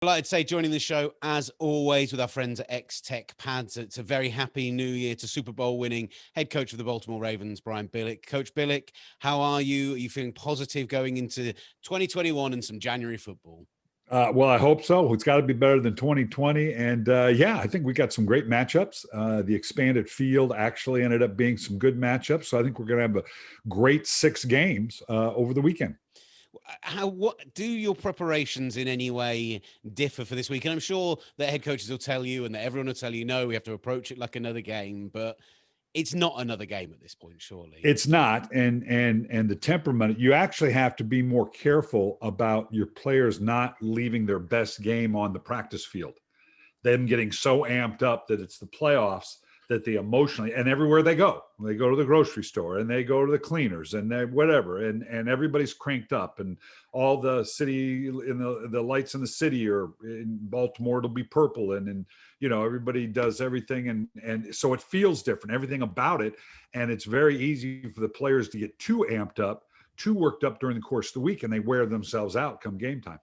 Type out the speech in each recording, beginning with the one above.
Well, I'd say joining the show, as always, with our friends at X Tech Pads. It's a very happy new year to Super Bowl winning head coach of the Baltimore Ravens, Brian Billick. Coach Billick, how are you? Are you feeling positive going into 2021 and some January football? Well, I hope so. It's got to be better than 2020. And yeah, I think we got some great matchups. The expanded field actually ended up being some good matchups. So I think we're going to have a great 6 games over the weekend. What do your preparations in any way differ for this week? And I'm sure that head coaches will tell you and that everyone will tell you, no, we have to approach it like another game, but it's not another game at this point, surely. It's not, and the temperament. You actually have to be more careful about your players not leaving their best game on the practice field. Them getting so amped up that it's the playoffs that they emotionally, and everywhere they go to the grocery store and they go to the cleaners and they whatever, and everybody's cranked up, and all the city in the lights in the city are in Baltimore, it'll be purple, and everybody does everything, and so it feels different, everything about it, and it's very easy for the players to get too amped up, too worked up during the course of the week, and they wear themselves out come game time.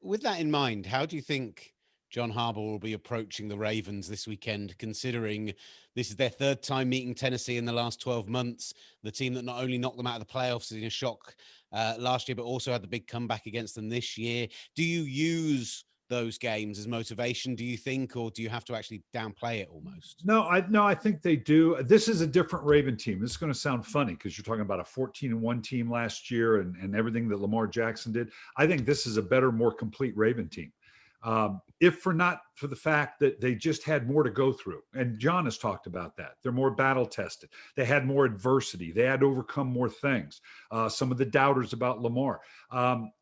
With that in mind, how do you think John Harbaugh will be approaching the Ravens this weekend, considering this is their third time meeting Tennessee in the last 12 months? The team that not only knocked them out of the playoffs in a shock last year, but also had the big comeback against them this year. Do you use those games as motivation, do you think, or do you have to actually downplay it almost? No, I think they do. This is a different Raven team. This is going to sound funny because you're talking about a 14-1 team last year and everything that Lamar Jackson did. I think this is a better, more complete Raven team. If for not for the fact that they just had more to go through. And John has talked about that. They're more battle tested. They had more adversity. They had to overcome more things. Some of the doubters about Lamar.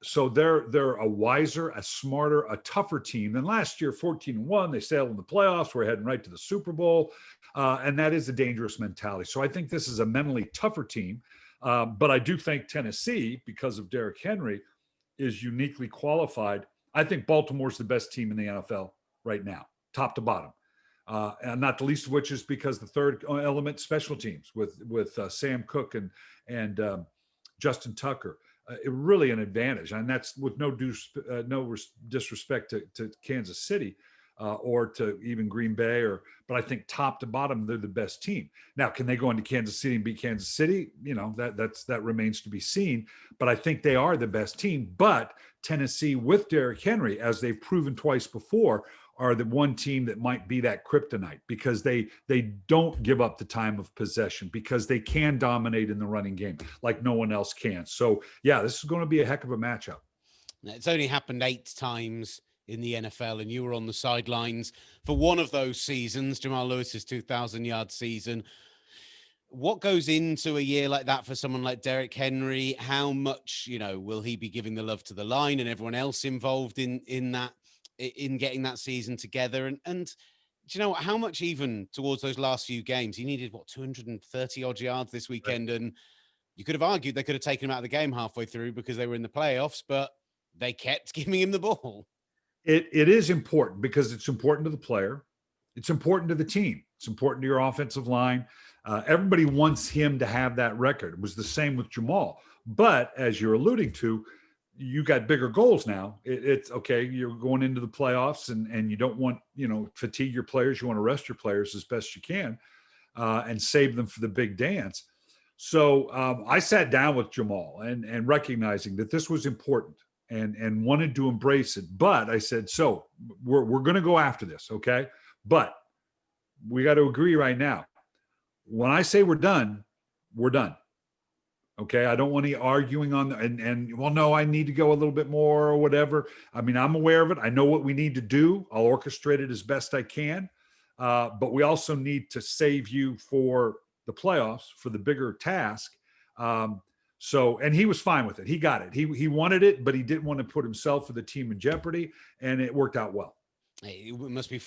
So they're a wiser, a smarter, a tougher team than last year. 14-1, they sailed in the playoffs. We're heading right to the Super Bowl. And that is a dangerous mentality. So I think this is a mentally tougher team. But I do think Tennessee, because of Derrick Henry, is uniquely qualified. I think Baltimore's the best team in the NFL right now, top to bottom. And not the least of which is because the third element, special teams, with Sam Cook and Justin Tucker, really an advantage. And that's with no disrespect to Kansas City or to even Green Bay, but I think top to bottom they're the best team. Now, can they go into Kansas City and beat Kansas City? That remains to be seen. But I think they are the best team. But Tennessee with Derrick Henry, as they've proven twice before, are the one team that might be that kryptonite because they don't give up the time of possession, because they can dominate in the running game like no one else can. So, yeah, this is going to be a heck of a matchup. It's only happened 8 times in the NFL, and you were on the sidelines for one of those seasons, Jamal Lewis's 2,000-yard season. What goes into a year like that for someone like Derrick Henry? How much, will he be giving the love to the line and everyone else involved in that, in getting that season together? And do you know what, how much even towards those last few games, he needed 230 odd yards this Right. weekend. And you could have argued they could have taken him out of the game halfway through because they were in the playoffs, but they kept giving him the ball. It is important because it's important to the player. It's important to the team. It's important to your offensive line. Everybody wants him to have that record. It was the same with Jamal. But as you're alluding to, you got bigger goals now. It's okay. You're going into the playoffs and you don't want, fatigue your players. You want to rest your players as best you can and save them for the big dance. So I sat down with Jamal and recognizing that this was important and wanted to embrace it. But I said, so we're going to go after this, okay? But we got to agree right now. When I say we're done, we're done. Okay, I don't want any arguing on well, no, I need to go a little bit more or whatever. I mean, I'm aware of it. I know what we need to do. I'll orchestrate it as best I can. But we also need to save you for the playoffs, for the bigger task. And he was fine with it. He got it. He wanted it, but he didn't want to put himself or the team in jeopardy, and it worked out well. It must be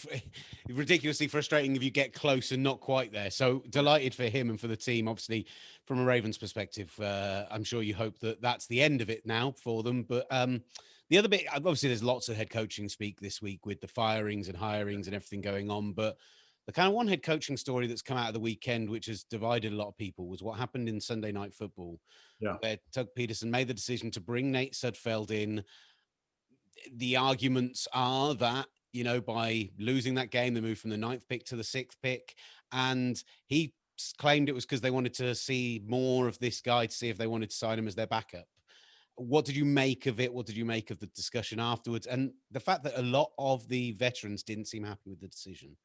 ridiculously frustrating if you get close and not quite there. So delighted for him and for the team. Obviously, from a Ravens perspective, I'm sure you hope that that's the end of it now for them. But the other bit, obviously, there's lots of head coaching speak this week with the firings and hirings and everything going on. But the kind of one head coaching story that's come out of the weekend, which has divided a lot of people, was what happened in Sunday Night Football, Yeah. where Doug Peterson made the decision to bring Nate Sudfeld in. the arguments are that, by losing that game, they moved from the ninth pick to the sixth pick. And he claimed it was because they wanted to see more of this guy to see if they wanted to sign him as their backup. What did you make of it? What did you make of the discussion afterwards? And the fact that a lot of the veterans didn't seem happy with the decision.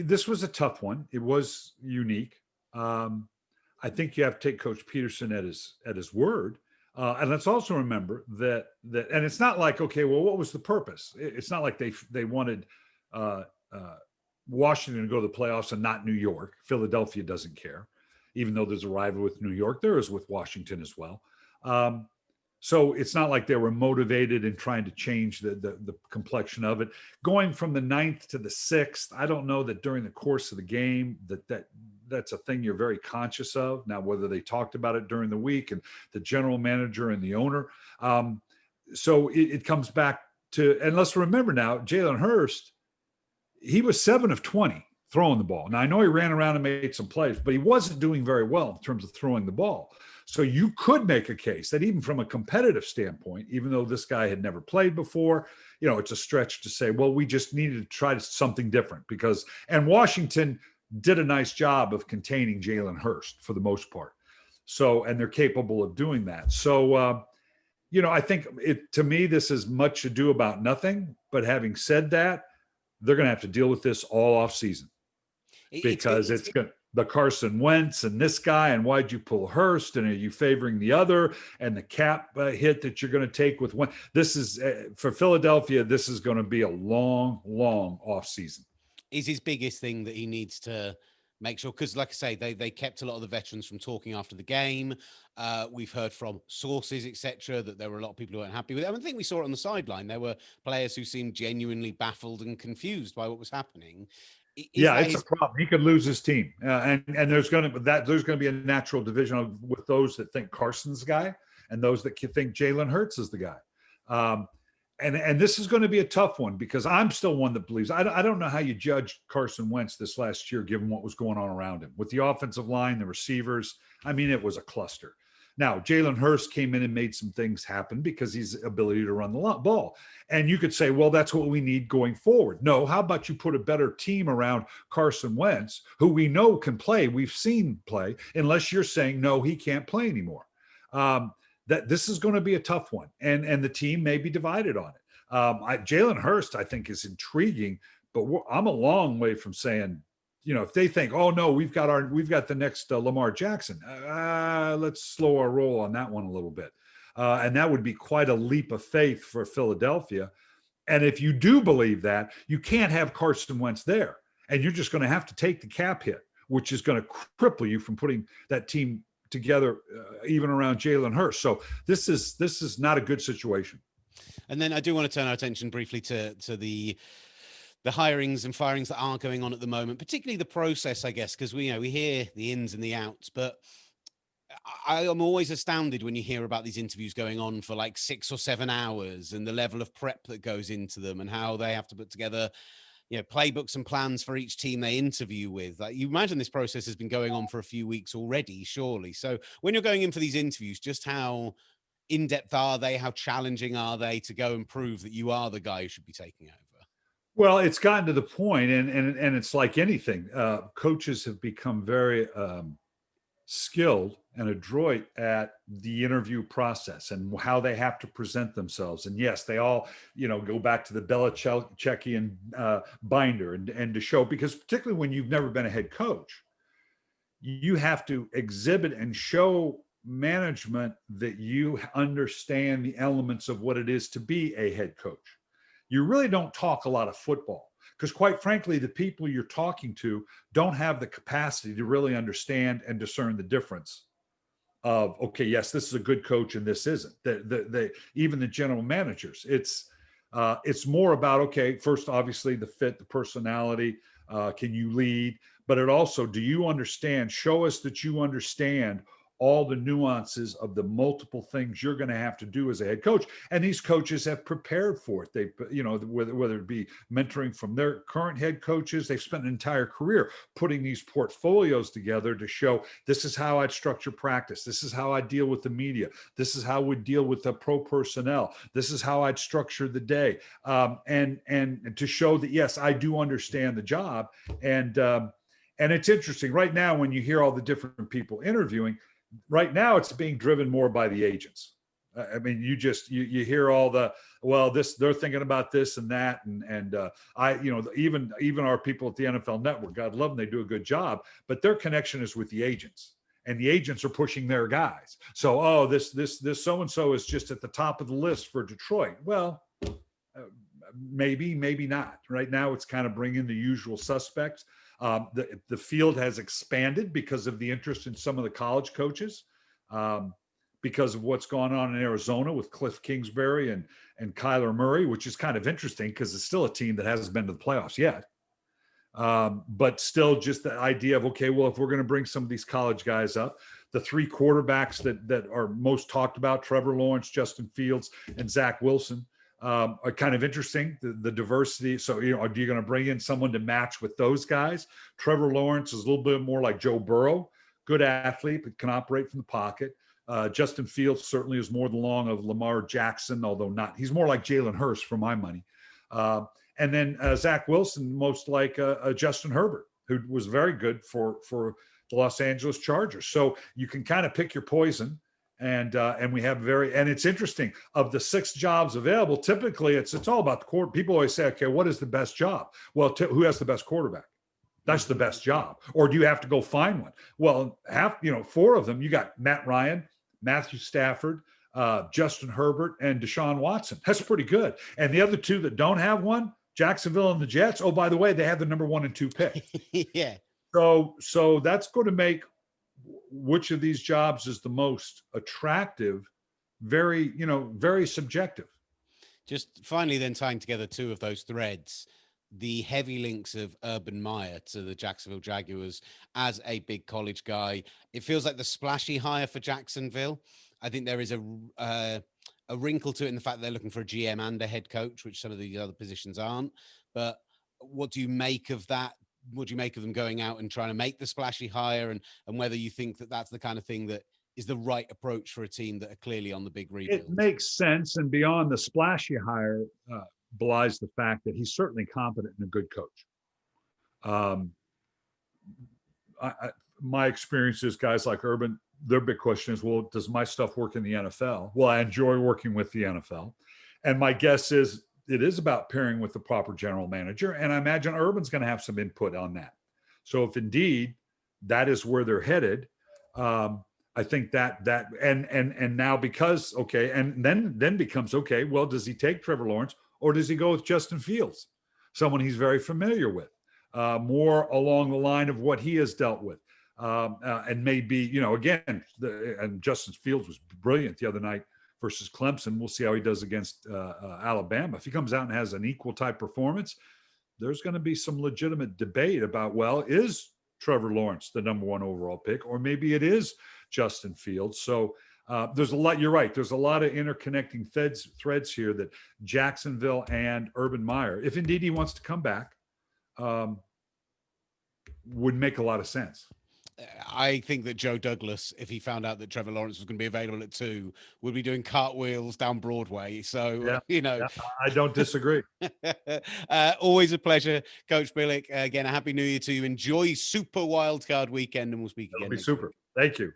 This was a tough one. It was unique. I think you have to take Coach Peterson at his word. And let's also remember that, and it's not like, okay, well, what was the purpose? It's not like they wanted Washington to go to the playoffs and not New York. Philadelphia doesn't care, even though there's a rival with New York. There is with Washington as well. So it's not like they were motivated in trying to change the complexion of it. Going from the ninth to the sixth, I don't know that during the course of the game that's a thing you're very conscious of. Now, whether they talked about it during the week and the general manager and the owner. So it comes back to, and let's remember now, Jalen Hurst, he was 7 of 20 throwing the ball. Now, I know he ran around and made some plays, but he wasn't doing very well in terms of throwing the ball. So you could make a case that even from a competitive standpoint, even though this guy had never played before, it's a stretch to say, well, we just needed to try something different and Washington did a nice job of containing Jalen Hurst for the most part. So, and they're capable of doing that. So, I think to me, this is much ado about nothing, but having said that, they're going to have to deal with this all off season because it's good. The Carson Wentz and this guy, and why'd you pull Hurst, and are you favoring the other, and the cap hit that you're going to take with one. This is for Philadelphia. This is going to be a long, long off season. Is his biggest thing that he needs to make sure, because like I say, they kept a lot of the veterans from talking after the game. We've heard from sources, etc., that there were a lot of people who weren't happy with it. I think we saw it on the sideline. There were players who seemed genuinely baffled and confused by what was happening. It's a problem. He could lose his team, and there's going to be a natural division with those that think Carson's the guy and those that think Jalen Hurts is the guy. And this is going to be a tough one because I'm still one that believes I don't know how you judge Carson Wentz this last year given what was going on around him with the offensive line, the receivers. I mean, it was a cluster. Now, Jalen Hurst came in and made some things happen because he's ability to run the ball. And you could say, well, that's what we need going forward. No, how about you put a better team around Carson Wentz, who we know can play, we've seen play, unless you're saying, no, he can't play anymore. That this is going to be a tough one. And the team may be divided on it. Jalen Hurst, I think, is intriguing, but I'm a long way from saying, if they think, oh no, we've got the next Lamar Jackson, let's slow our roll on that one a little bit. And that would be quite a leap of faith for Philadelphia. And if you do believe that, you can't have Carson Wentz there. And you're just going to have to take the cap hit, which is going to cripple you from putting that team together, even around Jalen Hurst. So this is not a good situation. And then I do want to turn our attention briefly to the hirings and firings that are going on at the moment, particularly the process, I guess, because we hear the ins and the outs, but I am always astounded when you hear about these interviews going on for like 6 or 7 hours and the level of prep that goes into them and how they have to put together, playbooks and plans for each team they interview with. Like, you imagine this process has been going on for a few weeks already, surely. So when you're going in for these interviews, just how in-depth are they? How challenging are they to go and prove that you are the guy who should be taking over? Well, it's gotten to the point, and it's like anything. Coaches have become very skilled and adroit at the interview process and how they have to present themselves. And yes, they all, go back to the Belichickian binder and to show, because particularly when you've never been a head coach, you have to exhibit and show management that you understand the elements of what it is to be a head coach. You really don't talk a lot of football because, quite frankly, the people you're talking to don't have the capacity to really understand and discern the difference of, okay, yes, this is a good coach and this isn't. Even the general managers, it's more about, okay, first, obviously, the fit, the personality, can you lead? But it also, do you understand? Show us that you understand all the nuances of the multiple things you're going to have to do as a head coach. And these coaches have prepared for it. They, whether it be mentoring from their current head coaches, they've spent an entire career putting these portfolios together to show this is how I'd structure practice. This is how I deal with the media. This is how we deal with the pro personnel. This is how I'd structure the day. And to show that, yes, I do understand the job. And it's interesting right now when you hear all the different people interviewing. Right now, it's being driven more by the agents. I mean, you hear all the, well, they're thinking about this and that, and even our people at the NFL Network, God love them, they do a good job, but their connection is with the agents, and the agents are pushing their guys. So, this so and so is just at the top of the list for Detroit. Well, maybe not. Right now, it's kind of bringing the usual suspects. The field has expanded because of the interest in some of the college coaches, because of what's gone on in Arizona with Cliff Kingsbury and Kyler Murray, which is kind of interesting because it's still a team that hasn't been to the playoffs yet. But still just the idea of, okay, well, if we're going to bring some of these college guys up, the three quarterbacks that are most talked about, Trevor Lawrence, Justin Fields, and Zach Wilson, are kind of interesting, the diversity. So, are you going to bring in someone to match with those guys? Trevor Lawrence is a little bit more like Joe Burrow, good athlete, but can operate from the pocket. Justin Fields certainly is more the long of Lamar Jackson, although not. He's more like Jalen Hurts for my money. And then Zach Wilson, most like Justin Herbert, who was very good for the Los Angeles Chargers. So you can kind of pick your poison. And we have and it's interesting, of the 6 jobs available, typically it's all about the quarter. People always say, okay, what is the best job? Well, who has the best quarterback? That's the best job. Or do you have to go find one? Well, 4 of them, you got Matt Ryan, Matthew Stafford, Justin Herbert, and Deshaun Watson. That's pretty good. And the other 2 that don't have one, Jacksonville and the Jets. Oh, by the way, they have the number 1 and 2 pick. Yeah. So that's going to make which of these jobs is the most attractive very subjective. Just finally then tying together 2 of those threads, the heavy links of Urban Meyer to the Jacksonville Jaguars as a big college guy. It feels like the splashy hire for Jacksonville. I think there is a wrinkle to it in the fact that they're looking for a GM and a head coach, which some of the other positions aren't. But what do you make of that? What do you make of them going out and trying to make the splashy hire, and whether you think that that's the kind of thing that is the right approach for a team that are clearly on the big rebuild? It makes sense. And beyond the splashy hire, belies the fact that he's certainly competent and a good coach. My experience is guys like Urban, their big question is, well, does my stuff work in the NFL? Well, I enjoy working with the NFL. And my guess is it is about pairing with the proper general manager. And I imagine Urban's going to have some input on that. So if indeed that is where they're headed, I think that and now because, okay, and then becomes, okay, well, does he take Trevor Lawrence or does he go with Justin Fields, someone he's very familiar with, more along the line of what he has dealt with? And maybe, again, and Justin Fields was brilliant the other night versus Clemson. We'll see how he does against Alabama. If he comes out and has an equal type performance, there's going to be some legitimate debate about, well, is Trevor Lawrence the number 1 overall pick, or maybe it is Justin Fields. So there's a lot, you're right. There's a lot of interconnecting threads here that Jacksonville and Urban Meyer, if indeed he wants to come back, would make a lot of sense. I think that Joe Douglas, if he found out that Trevor Lawrence was going to be available at 2, would be doing cartwheels down Broadway. So, I don't disagree. Always a pleasure, Coach Billick. Again, a happy New Year to you. Enjoy Super Wildcard Weekend, and we'll speak again. It'll be super. Week. Thank you.